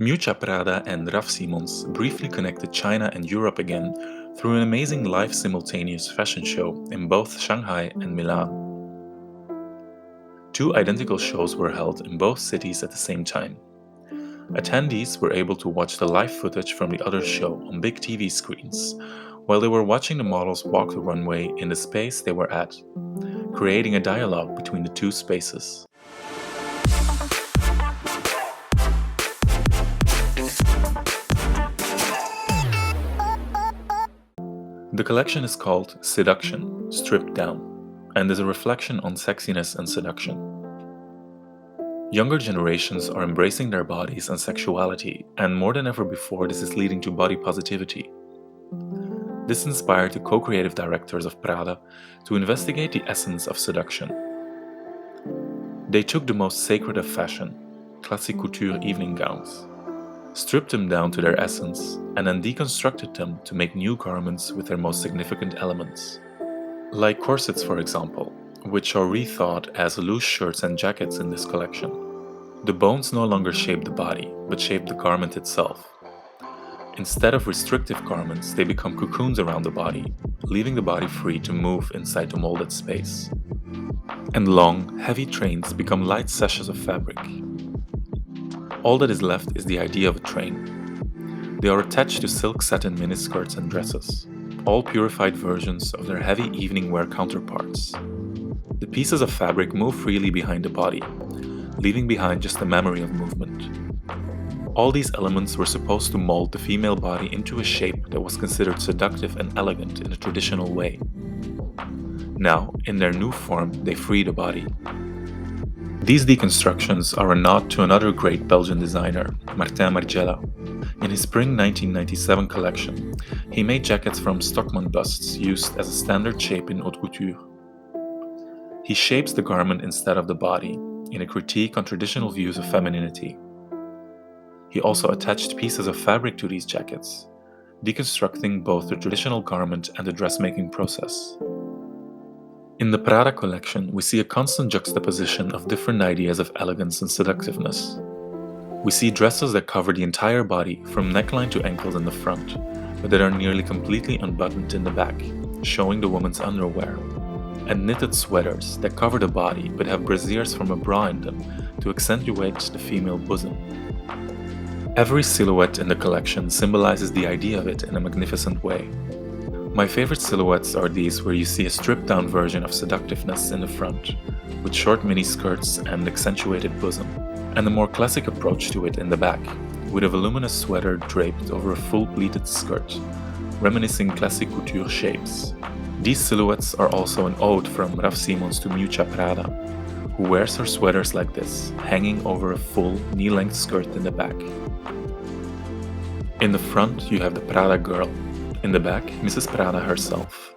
Miuccia Prada and Raf Simons briefly connected China and Europe again through an amazing live simultaneous fashion show in both Shanghai and Milan. Two identical shows were held in both cities at the same time. Attendees were able to watch the live footage from the other show on big TV screens, while they were watching the models walk the runway in the space they were at, creating a dialogue between the two spaces. The collection is called Seduction, Stripped Down, and is a reflection on sexiness and seduction. Younger generations are embracing their bodies and sexuality, and more than ever before, this is leading to body positivity. This inspired the co-creative directors of Prada to investigate the essence of seduction. They took the most sacred of fashion, classic couture evening gowns, stripped them down to their essence, and then deconstructed them to make new garments with their most significant elements. Like corsets, for example, which are rethought as loose shirts and jackets in this collection. The bones no longer shape the body, but shape the garment itself. Instead of restrictive garments, they become cocoons around the body, leaving the body free to move inside the molded space. And long, heavy trains become light sashes of fabric. All that is left is the idea of a train. They are attached to silk satin miniskirts and dresses, all purified versions of their heavy evening wear counterparts. The pieces of fabric move freely behind the body, leaving behind just the memory of movement. All these elements were supposed to mold the female body into a shape that was considered seductive and elegant in a traditional way. Now, in their new form, they free the body. These deconstructions are a nod to another great Belgian designer, Martin Margiela. In his spring 1997 collection, he made jackets from Stockmann busts used as a standard shape in haute couture. He shapes the garment instead of the body, in a critique on traditional views of femininity. He also attached pieces of fabric to these jackets, deconstructing both the traditional garment and the dressmaking process. In the Prada collection, we see a constant juxtaposition of different ideas of elegance and seductiveness. We see dresses that cover the entire body from neckline to ankles in the front, but that are nearly completely unbuttoned in the back, showing the woman's underwear, and knitted sweaters that cover the body but have brassieres from a bra in them to accentuate the female bosom. Every silhouette in the collection symbolizes the idea of it in a magnificent way. My favorite silhouettes are these where you see a stripped-down version of seductiveness in the front, with short mini-skirts and accentuated bosom, and a more classic approach to it in the back, with a voluminous sweater draped over a full pleated skirt, reminiscing classic couture shapes. These silhouettes are also an ode from Raf Simons to Miuccia Prada, who wears her sweaters like this, hanging over a full, knee-length skirt in the back. In the front, you have the Prada girl. In the back, Mrs. Prada herself.